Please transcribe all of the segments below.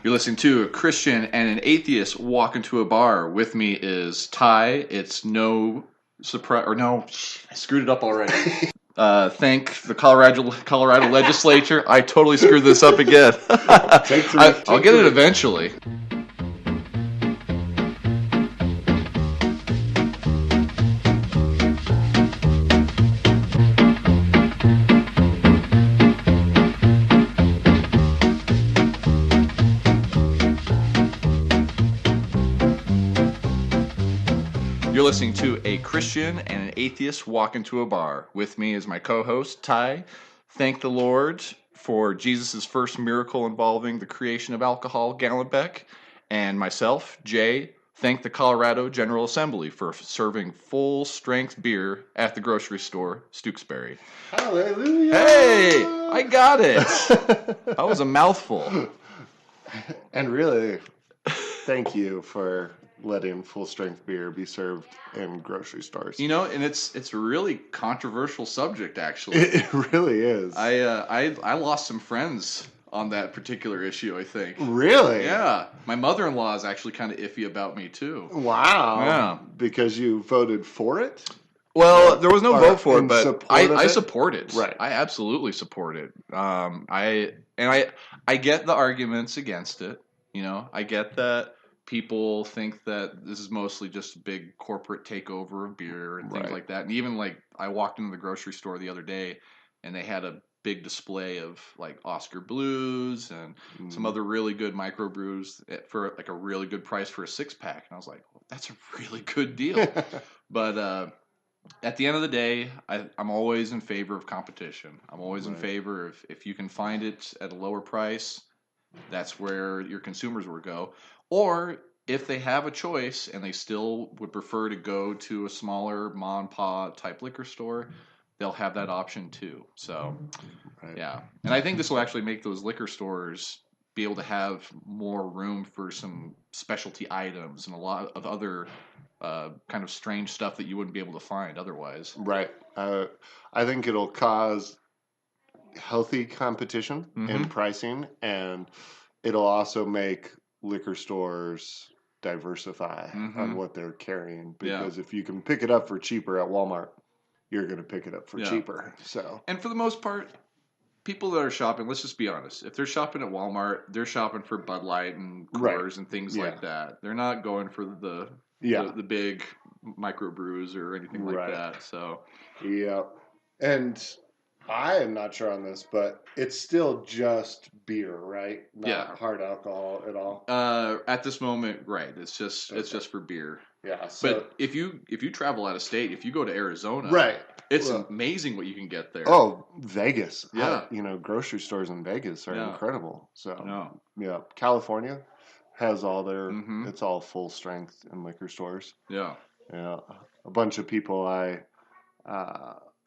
You're listening to a Christian and an atheist walk into a bar. With me is Ty. It's no surprise, or no, I screwed it up already. Thank the Colorado legislature. I totally screwed this up again. I'll get it eventually. You're listening to a Christian and an atheist walk into a bar. With me is my co-host, Ty. Thank the Lord for Jesus' first miracle involving the creation of alcohol, Gallenbeck. And myself, Jay. Thank the Colorado General Assembly for serving full-strength beer at the grocery store, Stewksbury. Hallelujah! Hey! I got it! That was a mouthful. And really, thank you for letting full-strength beer be served in grocery stores. You know, and it's a really controversial subject, actually. It really is. I lost some friends on that particular issue, I think. Really? Yeah. My mother-in-law is actually kind of iffy about me, too. Wow. Yeah. Because you voted for it? Well, there was no vote for it, but I it? support it. Right. I absolutely support it. I get the arguments against it. You know, I get that people think that this is mostly just a big corporate takeover of beer and things like that. And even like I walked into the grocery store the other day and they had a big display of like Oscar Blues and some other really good microbrews for like a really good price for a 6-pack. And I was like, well, that's a really good deal. But at the end of the day, I'm always in favor of competition. I'm always in favor of if you can find it at a lower price, that's where your consumers will go. Or if they have a choice and they still would prefer to go to a smaller mom and pop type liquor store, they'll have that option too. So, yeah. And I think this will actually make those liquor stores be able to have more room for some specialty items and a lot of other kind of strange stuff that you wouldn't be able to find otherwise. Right. I think it'll cause healthy competition in pricing, and it'll also make liquor stores diversify on what they're carrying, because if you can pick it up for cheaper at Walmart, you're going to pick it up for cheaper. So, and for the most part, people that are shopping, let's just be honest, if they're shopping at Walmart, they're shopping for Bud Light and Coors and things like that. They're not going for the big microbrews or anything like that. So, and I am not sure on this, but it's still just beer, right? Not hard alcohol at all. At this moment, right? It's just for beer. Yeah. So, but if you travel out of state, if you go to Arizona, it's amazing what you can get there. Oh, Vegas. Yeah. Grocery stores in Vegas are incredible. So, California has all their. It's all full strength in liquor stores. Yeah. Yeah. A bunch of people I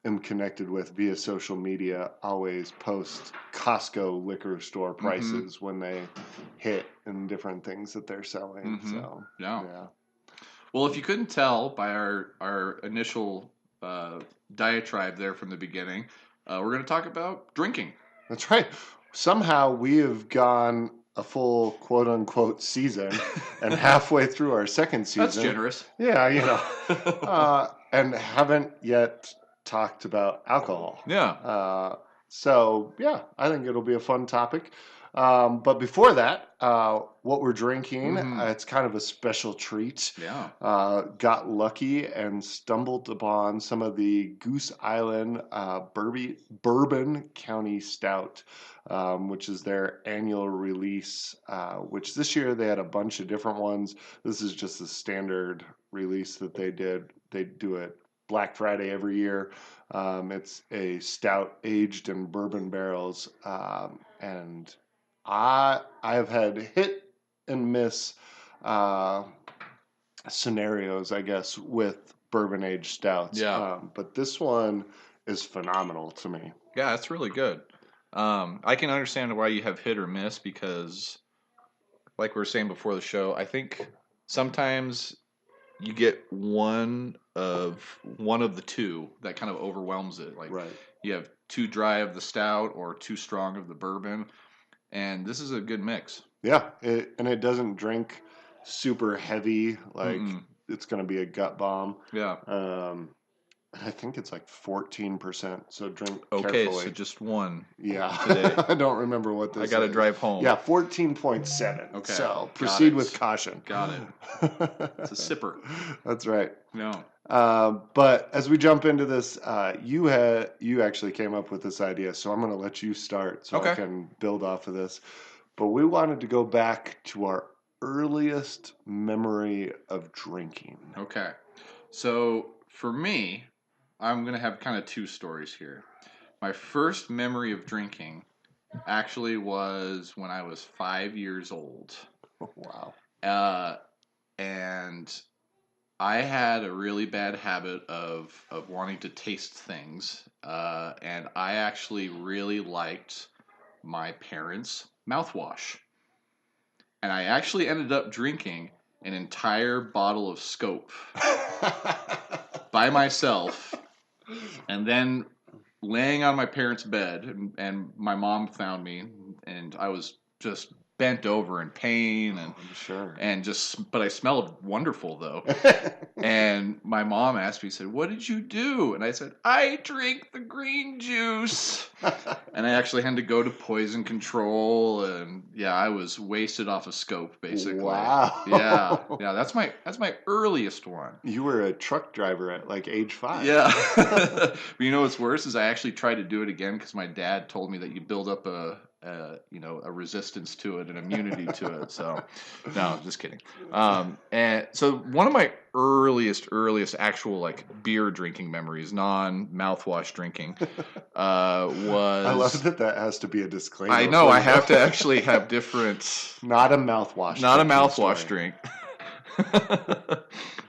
am connected with via social media always post Costco liquor store prices when they hit and different things that they're selling. So yeah. Well, if you couldn't tell by our initial diatribe there from the beginning, we're going to talk about drinking. That's right. Somehow we have gone a full quote unquote season and halfway through our second season. That's generous. Yeah, and haven't yet talked about alcohol. Yeah. So, I think it'll be a fun topic. But before that, what we're drinking, it's kind of a special treat. Yeah. Got lucky and stumbled upon some of the Goose Island Bourbon County Stout, which is their annual release, which this year they had a bunch of different ones. This is just the standard release that they did. They do it Black Friday every year. It's a stout aged in bourbon barrels, and I have had hit and miss scenarios, I guess, with bourbon aged stouts. Yeah. But this one is phenomenal to me. Yeah, it's really good. I can understand why you have hit or miss because, like we were saying before the show, I think sometimes you get one of the two that kind of overwhelms it. Like you have too dry of the stout or too strong of the bourbon. and this is a good mix. Yeah, and it doesn't drink super heavy, like Mm-mm. it's going to be a gut bomb. Yeah. Um, I think it's like 14%, so drink Okay, so carefully. just one Yeah, today. I don't remember what I this got to is. drive home. Yeah, 14.7. Okay, So got proceed with it. caution. Got it. It's a sipper. That's right. No. But as we jump into this, you actually came up with this idea, so I'm going to let you start so I Okay. can build off of this. But we wanted to go back to our earliest memory of drinking. Okay. So for me, I'm gonna have kind of two stories here. My first memory of drinking actually was when I was 5 years old. Wow. Uh, and I had a really bad habit of wanting to taste things, and I actually really liked my parents' mouthwash, and I actually ended up drinking an entire bottle of Scope by myself, and then laying on my parents' bed, and my mom found me, and I was just bent over in pain, I'm sure. and just, but I smelled wonderful though. And my mom asked me, said, "What did you do?" And I said, "I drink the green juice." And I actually had to go to poison control, and yeah, I was wasted off of Scope basically. Yeah, Wow. yeah, that's my earliest one. You were a truck driver at like age 5. Yeah, but you know what's worse is I actually tried to do it again because my dad told me that you build up a resistance to it, an immunity to it. So, no, just kidding. And so one of my earliest actual like beer drinking memories, non mouthwash drinking, I love was. that has to be a disclaimer I know before I you go. have to actually have different, Not a mouthwash not a drinking mouthwash story. drink.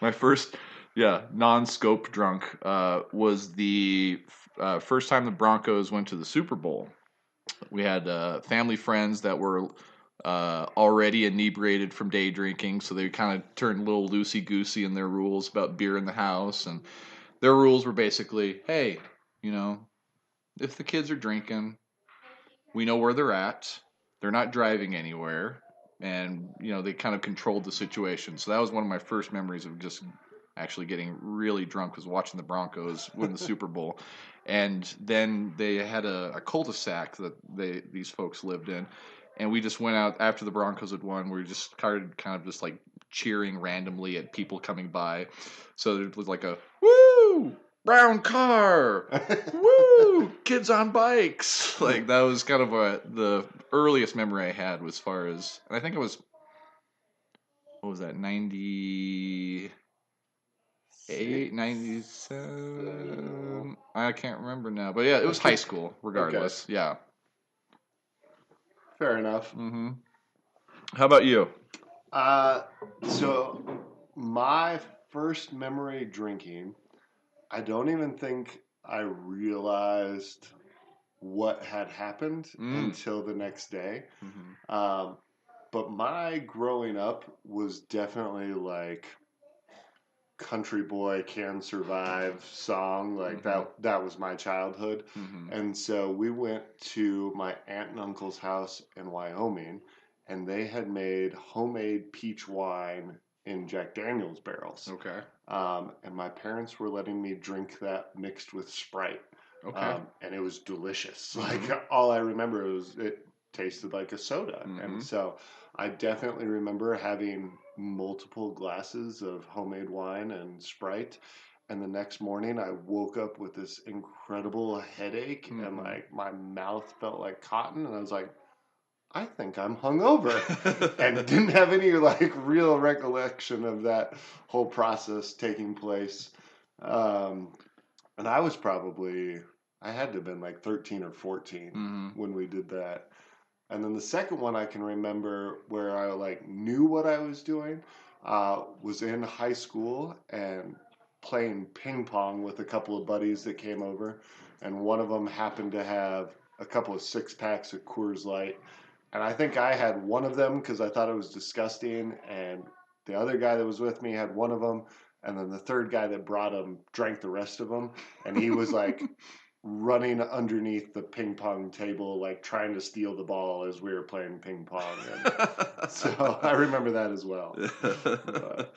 My first, yeah, non-scope drunk was the first time the Broncos went to the Super Bowl. We had family friends that were already inebriated from day drinking, so they kind of turned a little loosey goosey in their rules about beer in the house. And their rules were basically, hey, you know, if the kids are drinking, we know where they're at. They're not driving anywhere. And, they kind of controlled the situation. So that was one of my first memories of just actually getting really drunk, was watching the Broncos win the Super Bowl. And then they had a cul-de-sac that these folks lived in. And we just went out after the Broncos had won. We just started kind of just like cheering randomly at people coming by. So there was like a woo, brown car, woo, kids on bikes. Like that was kind of the earliest memory I had as far as, and I think it was, what was that, 98, 97? I can't remember now, but yeah, it was high school Okay, regardless. Yeah. fair enough. Hmm. How about you? Uh, so my first memory drinking, I don't even think I realized what had happened Mm. until the next day. Hmm. Um, but my growing up was definitely like country boy can survive song, like Hmm. that was my childhood. Hmm. And so we went to my aunt and uncle's house in Wyoming, and they had made homemade peach wine in Jack Daniel's barrels. Okay. And my parents were letting me drink that mixed with Sprite. Okay. And it was delicious. Hmm. Like all I remember was it tasted like a soda. Hmm. And so I definitely remember having multiple glasses of homemade wine and Sprite. And the next morning, I woke up with this incredible headache, and Hmm. like my mouth felt like cotton. And I was like, I think I'm hungover, and didn't have any like real recollection of that whole process taking place. Um, and I had to have been like 13 or 14 Hmm. when we did that. And then the second one I can remember where I like knew what I was doing was in high school and playing ping pong with a couple of buddies that came over, and one of them happened to have a couple of 6 packs of Coors Light, and I think I had one of them because I thought it was disgusting, and the other guy that was with me had one of them, and then the third guy that brought them drank the rest of them, and he was like running underneath the ping pong table, like trying to steal the ball as we were playing ping pong. And so I remember that as well. But,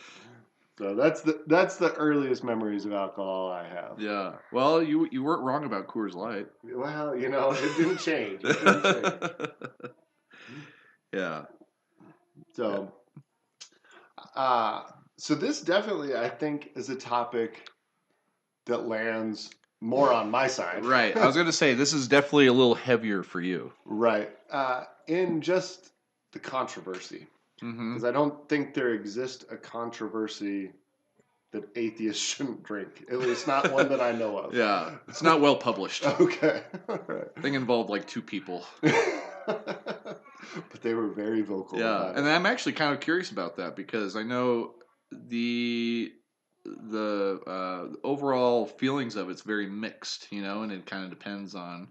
so that's the earliest memories of alcohol I have. Yeah. Well, you weren't wrong about Coors Light. Well, it didn't change. It didn't change. Yeah. So, uh, so this definitely, I think, is a topic that lands more on my side. Right. I was going to say, this is definitely a little heavier for you. Right. In just the controversy. Mm-hmm. Because I don't think there exists a controversy that atheists shouldn't drink. At least not one that I know of. Yeah. It's not well published. Okay. Right. I think it involved like 2 people. But they were very vocal about and it. I'm actually kind of curious about that because I know the overall feelings of it's very mixed, and it kind of depends on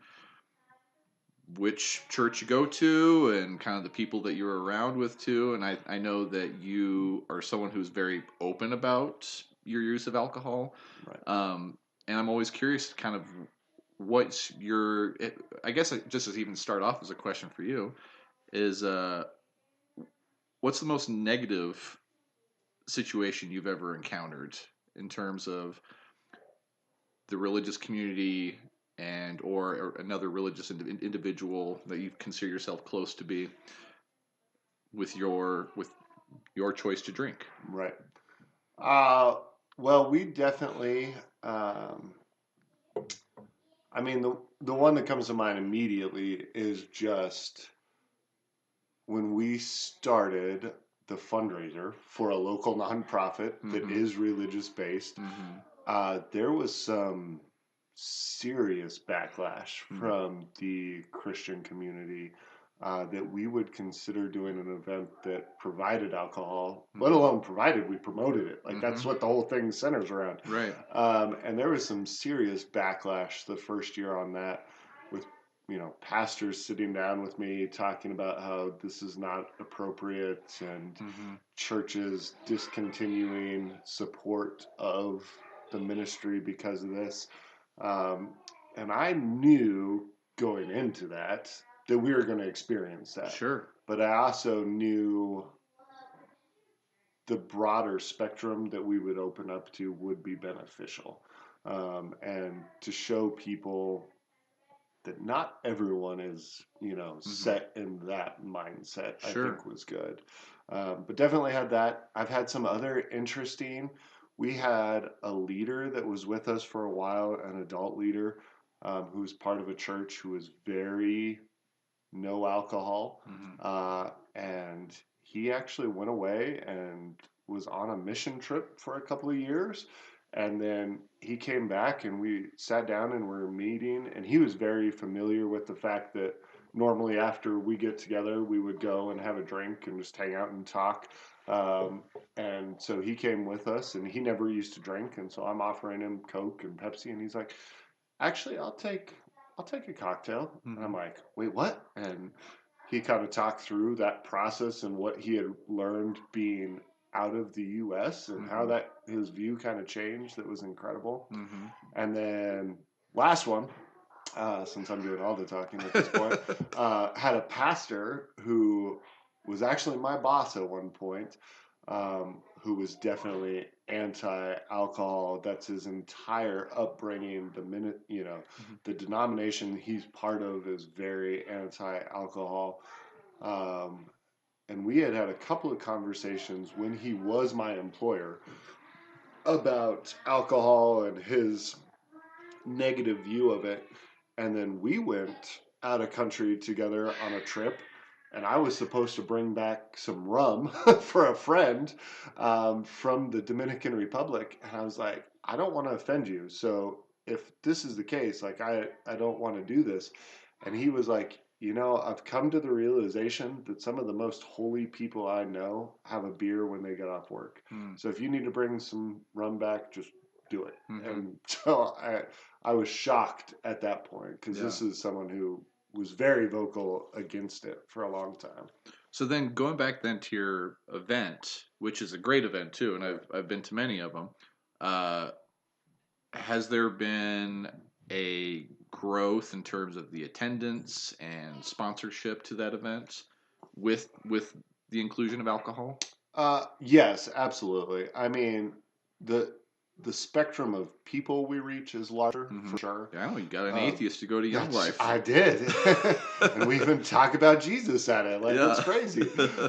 which church you go to and kind of the people that you're around with too. And I know that you are someone who's very open about your use of alcohol. Right. And I'm always curious kind of what's your, I guess just as even start off as a question for you is, what's the most negative situation you've ever encountered in terms of the religious community or another religious individual that you consider yourself close to be with your choice to drink? Right. Well, we definitely. I mean, the one that comes to mind immediately is just when we started the fundraiser for a local nonprofit that Mhm. is religious based. Mm-hmm. There was some serious backlash Mm. from the Christian community that we would consider doing an event that provided alcohol, let alone provided, we promoted it. Like that's what the whole thing centers around. Right. And there was some serious backlash the first year on that, with pastors sitting down with me talking about how this is not appropriate, and churches discontinuing support of the ministry because of this. And I knew going into that we were going to experience that. Sure. But I also knew the broader spectrum that we would open up to would be beneficial. And to show people that not everyone is, set in that mindset, Sure. I think was good. But definitely had that. I've had some other interesting. We had a leader that was with us for a while, an adult leader who was part of a church who was very no alcohol. And he actually went away and was on a mission trip for a couple of years. And then he came back and we sat down and were meeting, and he was very familiar with the fact that normally after we get together, we would go and have a drink and just hang out and talk. And so he came with us, and he never used to drink. And so I'm offering him Coke and Pepsi, and he's like, actually, I'll take a cocktail. And I'm like, wait, what? And he kind of talked through that process and what he had learned being out of the U.S. and how that his view kind of changed. That was incredible. And then last one, since I'm doing all the talking at this point, had a pastor who was actually my boss at one point, who was definitely anti-alcohol. That's his entire upbringing. The denomination he's part of is very anti-alcohol. And we had a couple of conversations when he was my employer about alcohol and his negative view of it. And then we went out of country together on a trip, and I was supposed to bring back some rum for a friend from the Dominican Republic. And I was like, I don't want to offend you. So if this is the case, like I don't want to do this. And he was like, I've come to the realization that some of the most holy people I know have a beer when they get off work. So if you need to bring some rum back, just do it. And so I was shocked at that point, because this is someone who was very vocal against it for a long time. So then going back then to your event, which is a great event too, and I've been to many of them, has there been a growth in terms of the attendance and sponsorship to that event with the inclusion of alcohol? Yes, absolutely. I mean, the the spectrum of people we reach is larger Mm-hmm. for sure. Yeah, you got an atheist to go to Young Life. I did, and we even talk about Jesus at it. Like it's Yeah. crazy.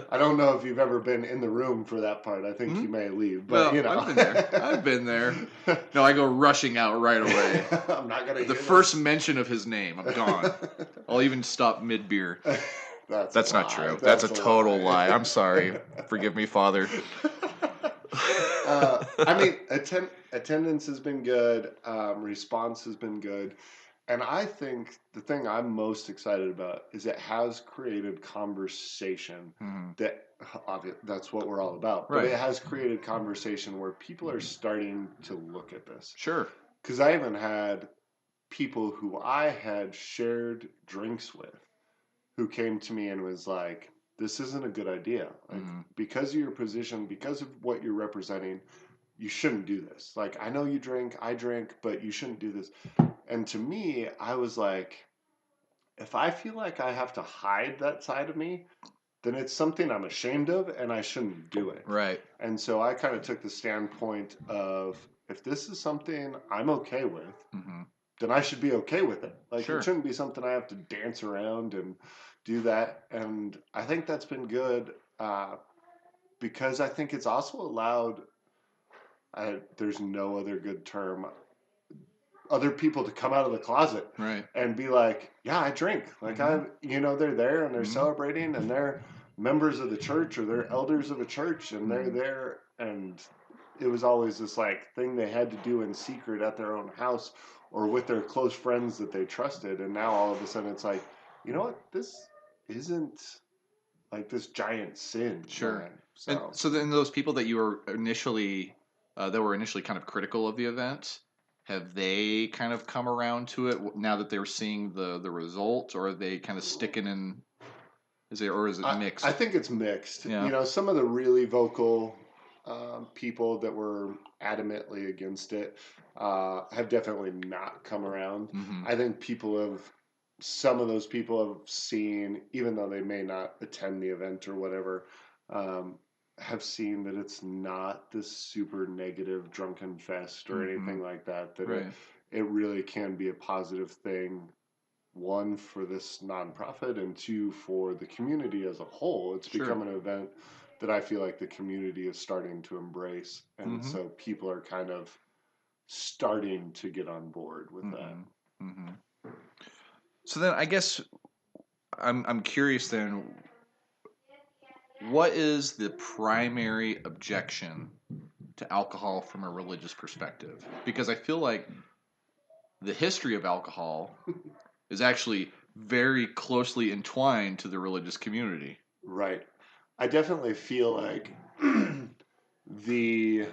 I don't know if you've ever been in the room for that part. I think Hmm? you may leave, but Well, you know. I've been there. I've been there. No, I go rushing out right away. I'm not gonna The hear first this. mention of his name, I'm gone. I'll even stop mid beer. That's a That's not lie. true. That's a That's a total lie. lie. I'm sorry. Forgive me, Father. I mean, attendance has been good. Response has been good. And I think the thing I'm most excited about is it has created conversation Mhm. that that's what we're all about. But Right. it has created conversation where people are starting to look at this. Sure. Because I even had people who I had shared drinks with who came to me and was like, this isn't a good idea. Like, Mhm. because of your position, because of what you're representing, you shouldn't do this. Like, I know you drink, I drink, but you shouldn't do this. And to me, I was like, if I feel like I have to hide that side of me, then it's something I'm ashamed of and I shouldn't do it. Right. And so I kind of took the standpoint of if this is something I'm okay with, Mhm. then I should be okay with it. Like it Sure. shouldn't be something I have to dance around and do that. And I think that's been good because I think it's also allowed. There's no other good term. Other people to come out of the closet Right. and be like, "Yeah, I drink." Like Mhm. they're there and they're Mhm. celebrating and they're members of the church or they're elders of a church and they're Mhm. there and it was always this like thing they had to do in secret at their own house or with their close friends that they trusted and now all of a sudden it's like, you know what, this isn't like this giant sin, Sure. man. And So so then those people that you were initially that were initially kind of critical of the event, have they kind of come around to it now that they're seeing the result, or are they kind of sticking in? Is it I mixed? think it's mixed. Yeah. You know, some of the really vocal people that were adamantly against it have definitely not come around. Mm-hmm. I think some of those people have seen, even though they may not attend the event or whatever, um, have seen that it's not this super negative drunken fest or Mm-hmm. anything like that. That Right. it really can be a positive thing, one for this nonprofit and two for the community as a whole. It's Sure. become an event that I feel like the community is starting to embrace, and Mm-hmm. so people are kind of starting to get on board with that. Mm-hmm. Mm-hmm. So then I guess I'm curious then, what is the primary objection to alcohol from a religious perspective? Because I feel like the history of alcohol is actually very closely entwined to the religious community. Right. I definitely feel like the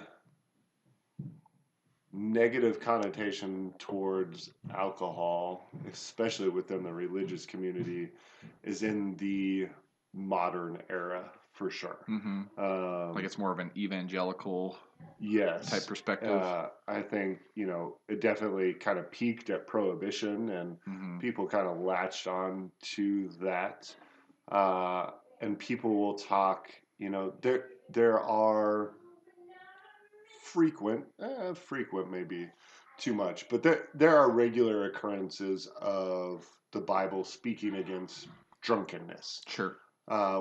negative connotation towards alcohol, especially within the religious community, is in the modern era for sure. Mm-hmm. Like Um, it's more of an evangelical type yes, perspective. I think it definitely kind of peaked at Prohibition, and Mm-hmm. people kind of latched on to that. Uh, and people will talk. There are frequent maybe too much, but there are regular occurrences of the Bible speaking against drunkenness, Sure.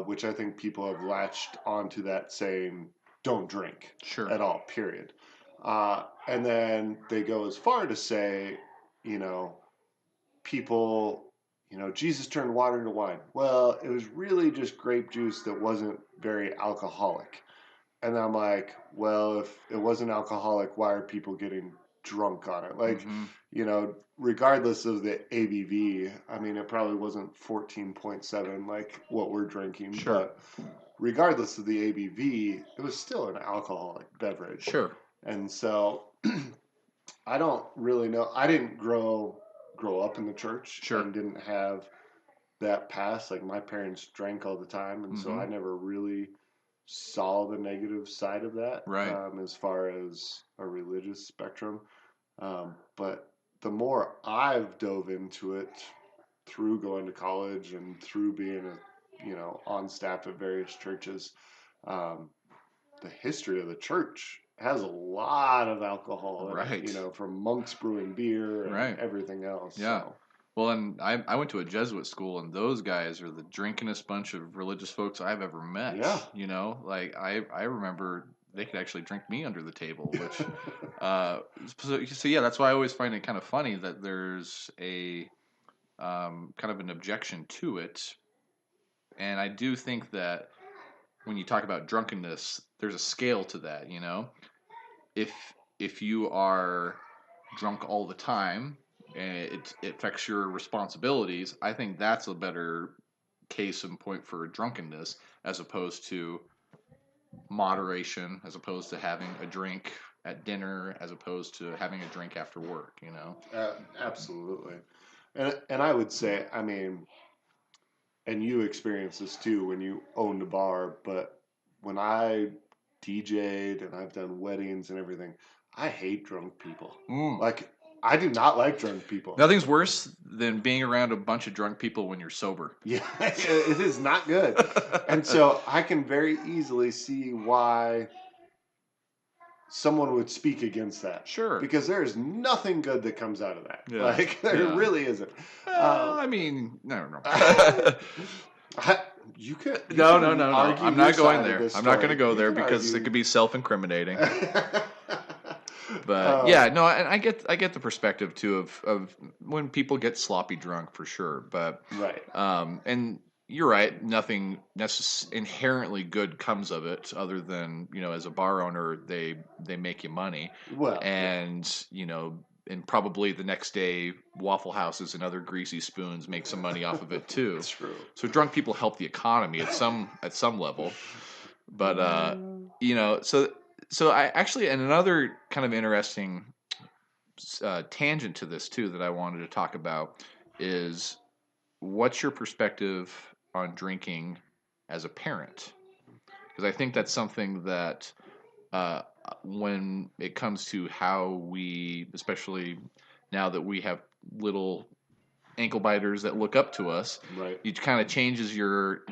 which I think people have latched onto that saying, don't drink Sure. at all, period. And then they go as far to say, you know, people, Jesus turned water into wine. Well, it was really just grape juice that wasn't very alcoholic. And I'm like, well, if it wasn't alcoholic, why are people getting drunk on it? Like, Mm-hmm. regardless of the ABV, I mean, it probably wasn't 14.7 like what we're drinking, Sure. but regardless of the ABV, it was still an alcoholic beverage. Sure. And so I don't really know. I didn't grow up in the church Sure. and didn't have that past. Like my parents drank all the time, and so Mm-hmm. I never really saw the negative side of that Right. as far as a religious spectrum. But the more I've dove into it through going to college and through being on staff at various churches, um, the history of the church has a lot of alcohol in it, Right. from monks brewing beer and Right. everything else. Yeah. So, Well, and I went to a Jesuit school, and those guys are the drinkingest bunch of religious folks I've ever met. yeah. Like I remember they could actually drink me under the table, which so yeah, that's why I always find it kind of funny that there's a kind of an objection to it, and I do think that when you talk about drunkenness, there's a scale to that. If if you are drunk all the time and it affects your responsibilities, I think that's a better case in point for drunkenness as opposed to moderation, as opposed to having a drink at dinner, as opposed to having a drink after work. Absolutely. And I would say, I mean, and you experience this too when you owned a bar, but when I DJ'd and I've done weddings and everything, I hate drunk people. Mm. Like, I do not like drunk people. Nothing's worse than being around a bunch of drunk people when you're sober. Yeah, it is not good. And so I can very easily see why someone would speak against that. Sure. Because there is nothing good that comes out of that. Yeah. Like, there Yeah. really isn't. I mean, no. You could. No. Argue I'm your not going side of there. this I'm not going to story. go You there can because argue. it could be self-incriminating. But yeah, no, and I get the perspective too of when people get sloppy drunk for sure. But Right. and you're right, nothing inherently good comes of it other than as a bar owner they make you money, Well, and and probably the next day Waffle Houses and other greasy spoons make some money off of it too. true. So drunk people help the economy at some level. But so I actually, and another kind of interesting tangent to this too that I wanted to talk about is what's your perspective on drinking as a parent? Because I think that's something that uh, when it comes to how we, especially now that we have little ankle biters that look up to us, Right. it kind of changes your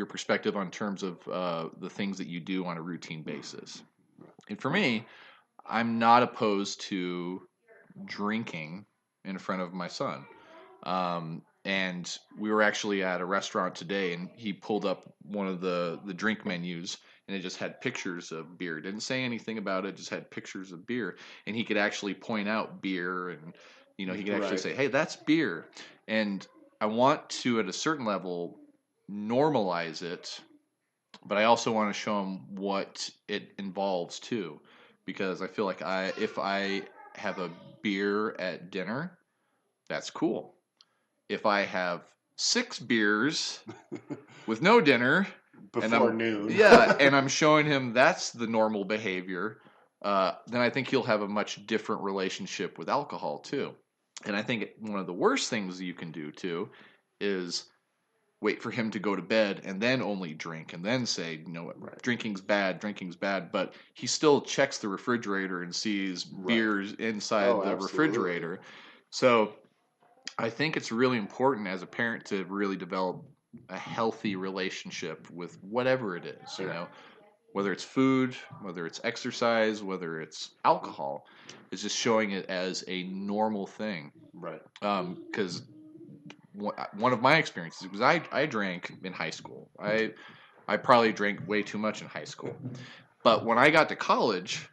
perspective on terms of the things that you do on a routine basis. And for me, I'm not opposed to drinking in front of my son. And we were actually at a restaurant today, and he pulled up one of the drink menus, and it just had pictures of beer. Didn't say anything about it, just had pictures of beer, and he could actually point out beer, and he could actually Right. say, "Hey, that's beer." And I want to, at a certain level, normalize it, but I also want to show him what it involves too, because I feel like if I have a beer at dinner, that's cool. If I have 6 beers with no dinner, Before noon. and I'm showing him that's the normal behavior, then I think he'll have a much different relationship with alcohol too. And I think one of the worst things you can do too is wait for him to go to bed and then only drink and then say, Right. drinking's bad, but he still checks the refrigerator and sees beers inside the absolutely. refrigerator. So I think it's really important as a parent to really develop a healthy relationship with whatever it is, whether it's food, whether it's exercise, whether it's alcohol, is just showing it as a normal thing. Right. Because one of my experiences was I drank in high school. I probably drank way too much in high school. But when I got to college,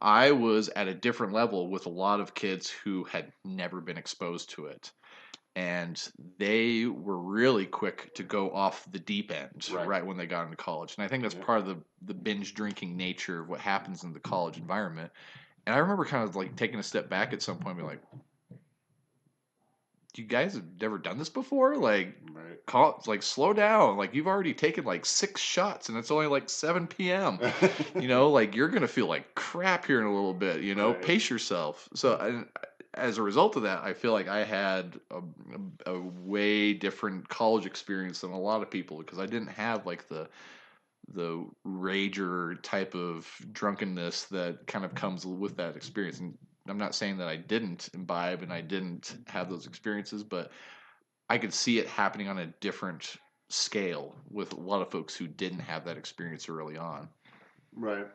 I was at a different level with a lot of kids who had never been exposed to it. And they were really quick to go off the deep end right when they got into college. And I think that's part of the binge drinking nature of what happens in the college environment. And I remember kind of like taking a step back at some point and be like, you guys have never done this before? Like, slow down. Like, you've already taken like 6 shots and it's only like 7 p.m. Like you're going to feel like crap here in a little bit, Right. Pace yourself. So as a result of that, I feel like I had a way different college experience than a lot of people because I didn't have like the rager type of drunkenness that kind of comes with that experience. And I'm not saying that I didn't imbibe and I didn't have those experiences, but I could see it happening on a different scale with a lot of folks who didn't have that experience early on. Right.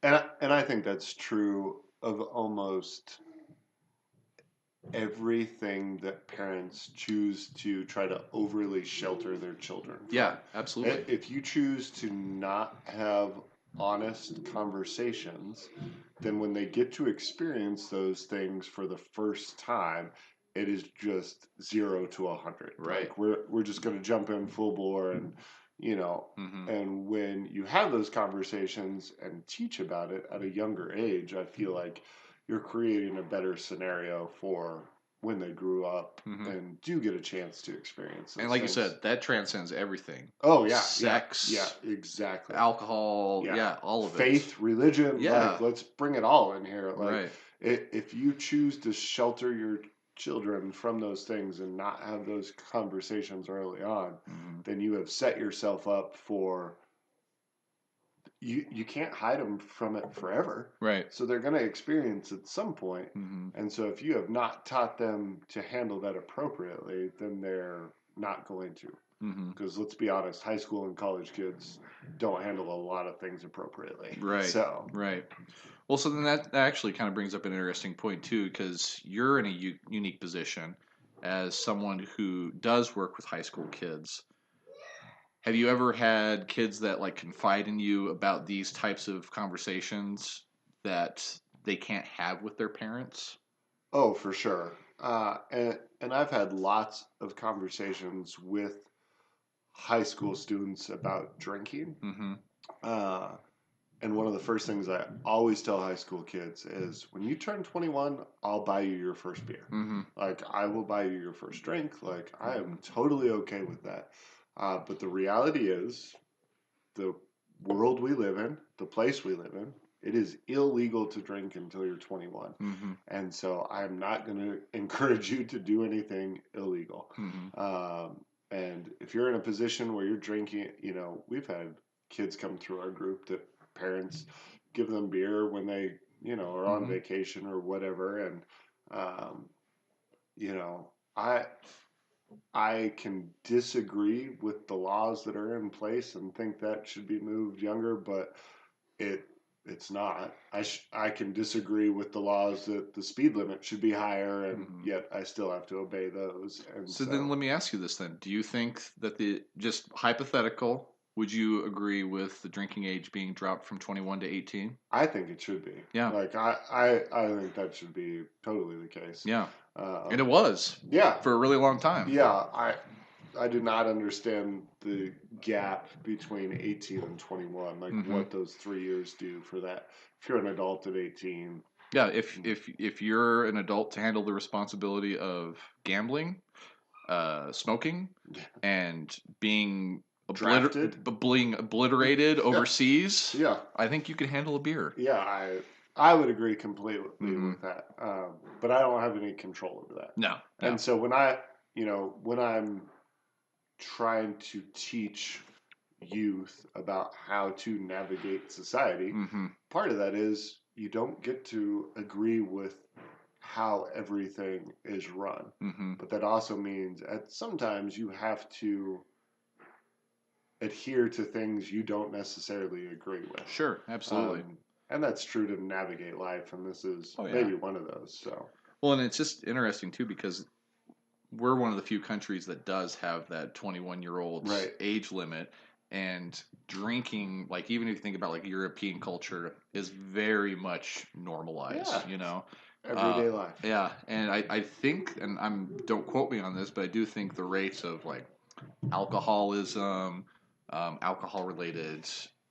And I think that's true of almost everything that parents choose to try to overly shelter their children from. Yeah, absolutely. If you choose to not have honest conversations, then when they get to experience those things for the first time, it is just 0 to 100. Right. Like we're just going to jump in full bore, and you know. Mm-hmm. And when you have those conversations and teach about it at a younger age, I feel like you're creating a better scenario for when they grew up Mm-hmm. and do get a chance to experience those And like things. you said, that transcends everything. Oh yeah, Sex, yeah, exactly. alcohol, yeah, all of Faith, religion, Yeah. like let's bring it all in here. it. Like Right. if you choose to shelter your children from those things and not have those conversations early on, Mm-hmm. then you have set yourself up for you can't hide them from it forever. Right. So they're going to experience at some point. Mm-hmm. And so if you have not taught them to handle that appropriately, then they're not going to. Mm-hmm. Because let's be honest, high school and college kids don't handle a lot of things appropriately. Right. So, Right. Well, so then that actually kind of brings up an interesting point too, because you're in a unique position as someone who does work with high school kids. Have you ever had kids that like confide in you about these types of conversations that they can't have with their parents? oh, for sure. And I've had lots of conversations with high school students about drinking. Mm-hmm. Uh, And one of the first things I always tell high school kids is when you turn 21, I'll buy you your first beer. Mm-hmm. Like, I will buy you your first drink. Like, I am totally okay with that. But the reality is, the world we live in, the place we live in, it is illegal to drink until you're 21. Mm-hmm. And so I'm not going to encourage you to do anything illegal. Mm-hmm. And if you're in a position where you're drinking, we've had kids come through our group that parents give them beer when they, are on Mm-hmm. vacation or whatever. And, um, you know, I, I can disagree with the laws that are in place and think that should be moved younger, but it it's not. I can disagree with the laws that the speed limit should be higher, and Mm-hmm. yet I still have to obey those. And So then let me ask you this then. Do you think that just hypothetical, would you agree with the drinking age being dropped from 21 to 18? I think it should be. Yeah. Like I think that should be totally the case. Yeah. And it was. Yeah. For a really long time. Yeah. I do not understand the gap between 18 and 21, like Mm-hmm. what those 3 years do for that. If you're an adult at 18. Yeah, if you're an adult to handle the responsibility of gambling, smoking, and being Drafted? being obliterated overseas, Yeah. I think you can handle a beer. Yeah, I would agree completely Mhm. with that. But I don't have any control over that. No. And so when when I'm trying to teach youth about how to navigate society, Mm-hmm. part of that is you don't get to agree with how everything is run. Mm-hmm. But that also means sometimes you have to adhere to things you don't necessarily agree with. Sure, absolutely. And that's true to navigate life, and this is maybe one of those. So, well, and it's just interesting too because we're one of the few countries that does have that 21-year-old age limit, and drinking, like even if you think about like European culture, is very much normalized. Everyday life. Yeah, and I think, and don't quote me on this, but I do think the rates of like alcoholism, alcohol-related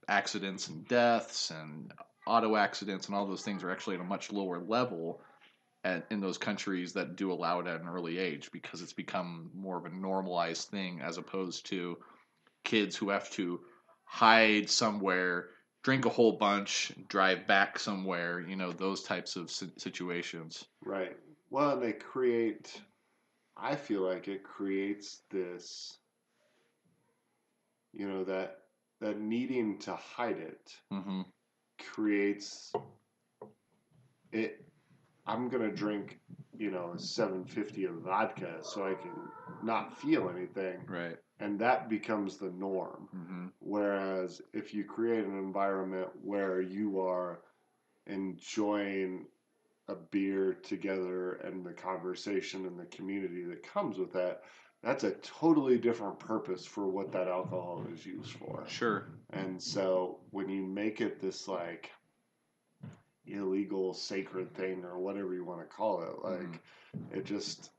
accidents and deaths, and auto accidents, and all those things are actually at a much lower level in those countries that do allow it at an early age because it's become more of a normalized thing as opposed to kids who have to hide somewhere, drink a whole bunch, drive back somewhere, those types of situations. Right. Well, and I feel like it creates this, that needing to hide it Mm-hmm. creates it. I'm gonna drink, 750 of vodka so I can not feel anything, Right. and that becomes the norm. Mm-hmm. Whereas if you create an environment where you are enjoying a beer together and the conversation and the community that comes with that, that's a totally different purpose for what that alcohol is used for. Sure. And so when you make it this like illegal sacred thing or whatever you want to call it, like it just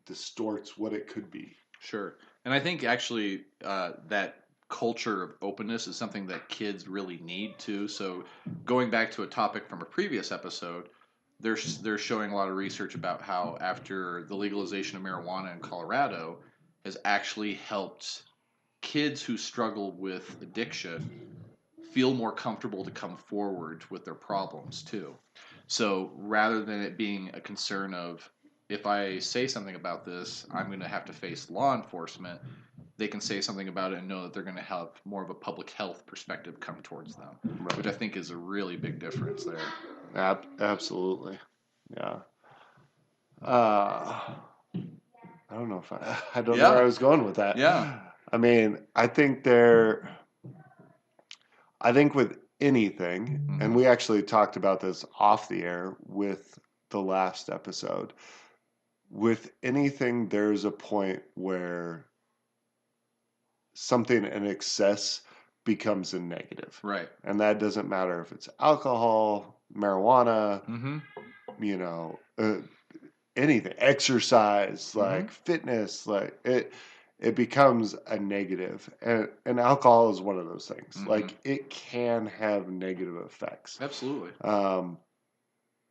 distorts what it could be. Sure. And I think actually that culture of openness is something that kids really need too. So going back to a topic from a previous episode, they're showing a lot of research about how after the legalization of marijuana in Colorado has actually helped kids who struggle with addiction feel more comfortable to come forward with their problems too. So rather than it being a concern of if I say something about this, I'm going to have to face law enforcement, they can say something about it and know that they're going to have more of a public health perspective come towards them, Right. which I think is a really big difference there. Absolutely. Yeah. I don't know if I don't know where I Yeah. was going with that. Yeah. I mean, I think with anything, and we actually talked about this off the air with the last episode, with anything, there's a point where something in excess becomes a negative. Right. And that doesn't matter if it's alcohol, marijuana, Mm-hmm. you know, anything, exercise, like Mm-hmm. fitness, like it becomes a negative. And alcohol is one of those things. Mm-hmm. Like it can have negative effects. Absolutely.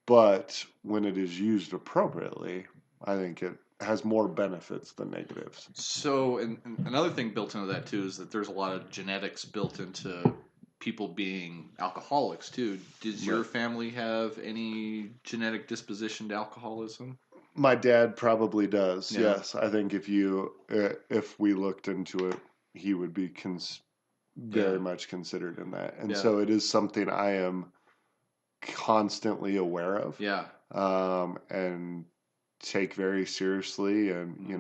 But when it is used appropriately, I think it has more benefits than negatives. So, and another thing built into that too is that there's a lot of genetics built into people being alcoholics too. Does your Right. family have any genetic disposition to alcoholism? My dad probably does. Yeah. Yes, I think if we looked into it, he would be very Yeah. much considered in that. And Yeah. so it is something I am constantly aware of, Yeah. and take very seriously. And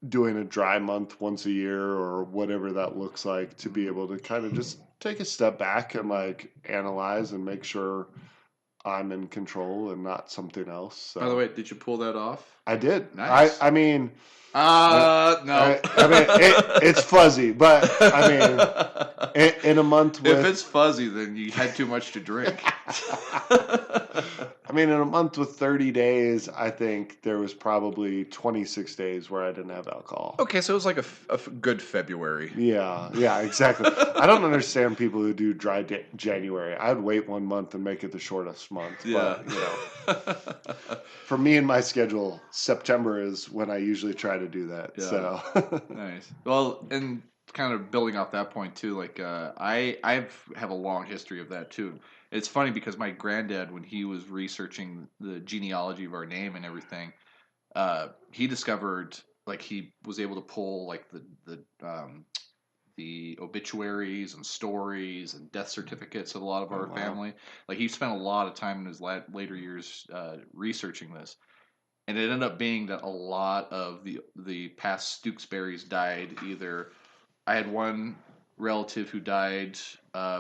doing a dry month once a year or whatever that looks like, to be able to kind of just take a step back and like analyze and make sure I'm in control and not something else. So By the way, did you pull that off? I did. Nice. I mean, No. I mean, it's fuzzy, but I mean, in a month If with, it's fuzzy, then you had too much to drink. I mean, in a month with 30 days, I think there was probably 26 days where I didn't have alcohol. Okay, so it was like a good February. Yeah, exactly. I don't understand people who do dry January. I'd wait 1 month and make it the shortest month. Yeah. But, for me and my schedule, September is when I usually try to do that. Yeah. So, Nice. Well, and kind of building off that point too, like I have a long history of that too. It's funny because my granddad, when he was researching the genealogy of our name and everything, he discovered like he was able to pull like the obituaries and stories and death certificates of a lot of our wow. family. Like he spent a lot of time in his later years researching this, and it ended up being that a lot of the past Stooksberries died either. I had one relative who died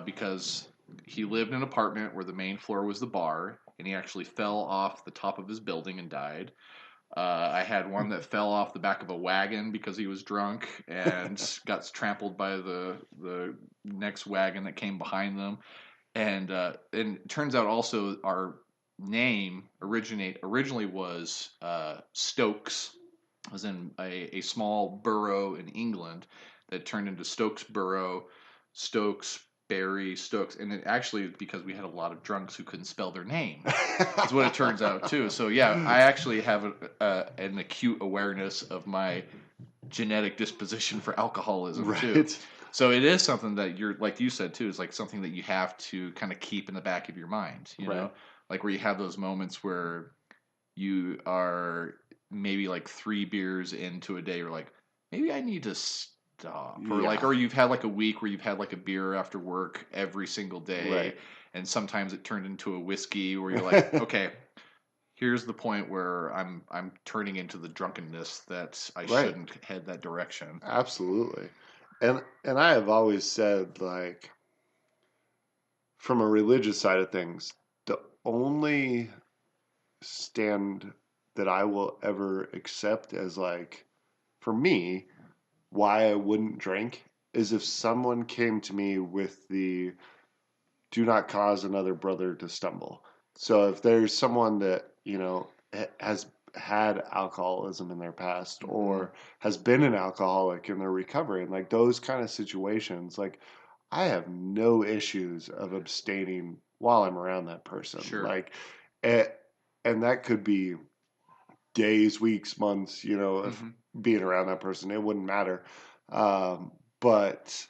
because he lived in an apartment where the main floor was the bar, and he actually fell off the top of his building and died. I had one that fell off the back of a wagon because he was drunk and got trampled by the next wagon that came behind them. And it turns out also our name originally was Stokes, as in a small borough in England that turned into Stokesboro, Stokes, Barry, Stokes, and it actually is because we had a lot of drunks who couldn't spell their name. That's what it turns out too. So yeah, I actually have an acute awareness of my genetic disposition for alcoholism too. right. So it is something that you're, like you said too, is like something that you have to kind of keep in the back of your mind, you know, Right. like where you have those moments where you are maybe like 3 beers into a day, you're like, maybe I need to stop. Yeah. Or you've had like a week where you've had like a beer after work every single day, Right. and sometimes it turned into a whiskey where you're like, okay, here's the point where I'm turning into the drunkenness that I Right. shouldn't head that direction. Absolutely. And I have always said, like, from a religious side of things, the only stand that I will ever accept as, like, for me, why I wouldn't drink is if someone came to me with the do not cause another brother to stumble. So if there's someone that, has had alcoholism in their past Mm-hmm. or has been an alcoholic and they're recovering, like those kind of situations, like I have no issues of abstaining while I'm around that person. Sure. Like, and that could be days, weeks, months, of Mm-hmm. being around that person. It wouldn't matter. But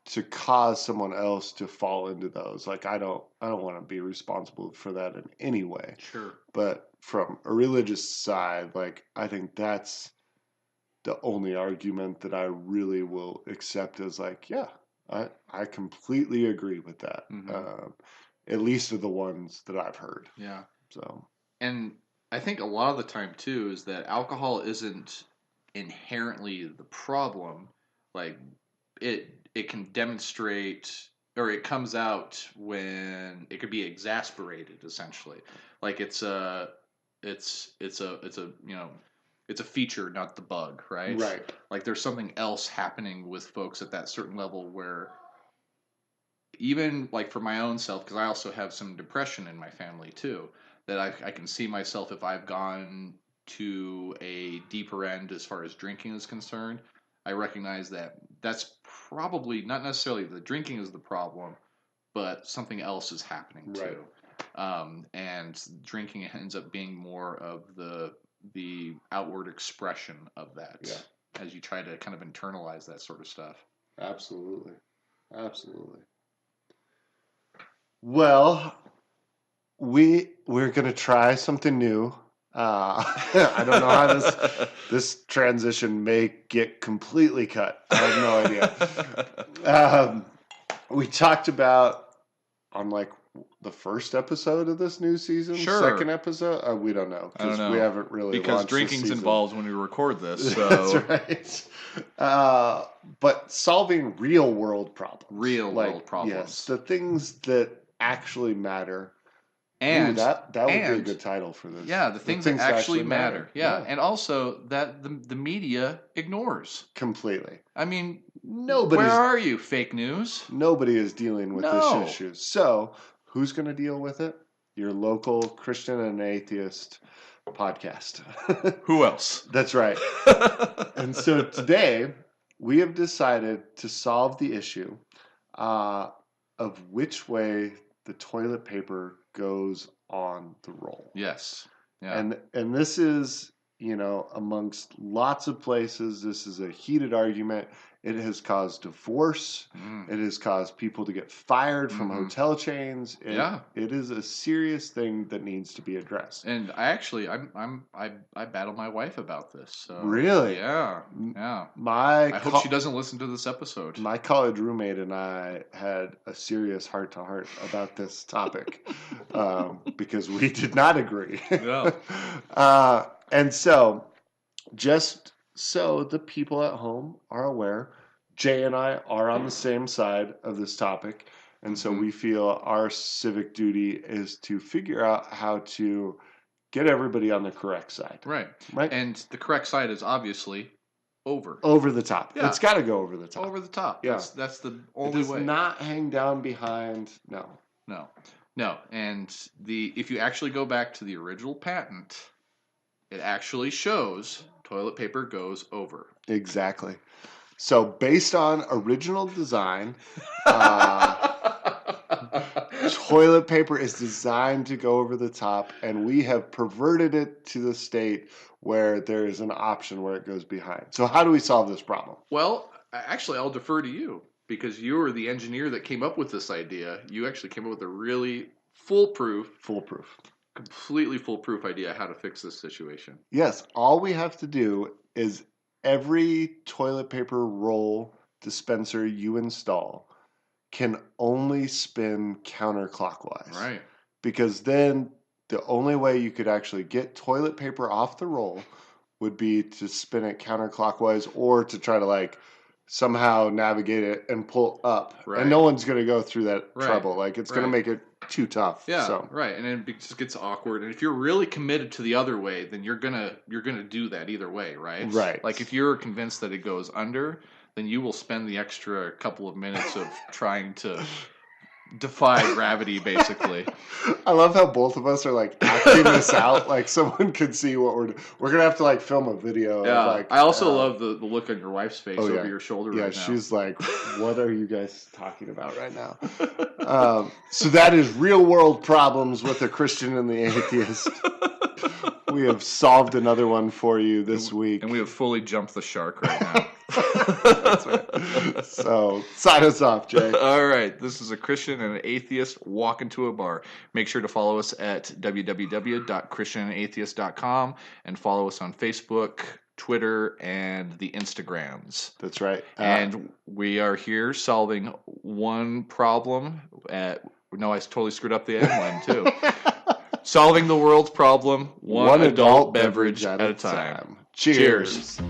to cause someone else to fall into those, like I don't want to be responsible for that in any way. Sure. But from a religious side, like I think that's the only argument that I really will accept as like, yeah, I completely agree with that. Mm-hmm. At least of the ones that I've heard. Yeah. So And I think a lot of the time too is that alcohol isn't inherently the problem. Like it can demonstrate, or it comes out when it could be exasperated essentially. Like it's a it's a feature, not the bug, right? right, Like there's something else happening with folks at that certain level where even like for my own self, because I also have some depression in my family too, that I can see myself if I've gone to a deeper end as far as drinking is concerned. I recognize that that's probably not necessarily the drinking is the problem, but something else is happening right, too. And drinking ends up being more of the outward expression of that yeah, as you try to kind of internalize that sort of stuff. absolutely, absolutely. Well, we're gonna try something new. I don't know how this transition may get completely cut. I have no idea. We talked about on like the first episode of this new season, Sure. second episode. We don't know I don't because we know. haven't really Because launched this drinking's season. involved when we record this. That's So right. But solving real world problems. real Like, world problems. yes, the things that actually matter. Ooh, and that would be a and good title for this. yeah, the things that actually matter. Yeah. Yeah, And also that the media ignores. completely. I mean, where Nobody's are you, fake news? nobody is dealing with No. this issue. So, who's going to deal with it? Your local Christian and atheist podcast. Who else? That's right. And so today we have decided to solve the issue of which way the toilet paper goes on the roll. Yes. Yeah. And this is, amongst lots of places, this is a heated argument. It has caused divorce. It has caused people to get fired from hotel chains. It is a serious thing that needs to be addressed. And I battled my wife about this. So Really? Yeah. Yeah. I hope she doesn't listen to this episode. My college roommate and I had a serious heart-to-heart about this topic because we did not agree. No. And so, just so the people at home are aware, Jay and I are on the same side of this topic. And so we feel our civic duty is to figure out how to get everybody on the correct side. Right. Right? And the correct side is obviously over. Over the top. Yeah. It's got to go over the top. Over the top. Yeah. That's the only way. It does not hang down behind. No. No. And if you actually go back to the original patent, it actually shows toilet paper goes over. Exactly. So based on original design, toilet paper is designed to go over the top, and we have perverted it to the state where there is an option where it goes behind. So how do we solve this problem? Well, actually, I'll defer to you because you were the engineer that came up with this idea. You actually came up with a really completely foolproof idea how to fix this situation. Yes, all we have to do is every toilet paper roll dispenser you install can only spin counterclockwise. Right. Because then the only way you could actually get toilet paper off the roll would be to spin it counterclockwise or to try to like somehow navigate it and pull up. Right. And no one's going to go through that Right. trouble. Like it's going to make it too tough. Yeah, So. right. And then it just gets awkward. And if you're really committed to the other way, then you're gonna do that either way, right? Right. Like if you're convinced that it goes under, then you will spend the extra couple of minutes of trying to defy gravity, basically. I love how both of us are like acting this out. Like someone could see what we're doing. We're gonna have to like film a video. Yeah. Of, like, I also love the look on your wife's face over your shoulder right now. Yeah, she's like, "What are you guys talking about right now?" So that is real world problems with the Christian and the atheist. We have solved another one for you this week, and we have fully jumped the shark right now. That's right. So sign us off, Jay. All right. This is a Christian and an atheist walk into a bar. Make sure to follow us at www.christianandatheist.com and follow us on Facebook, Twitter, and the Instagrams. That's right. And we are here solving one problem no, I totally screwed up the end one too. Solving the world's problem one adult beverage at a time. Cheers.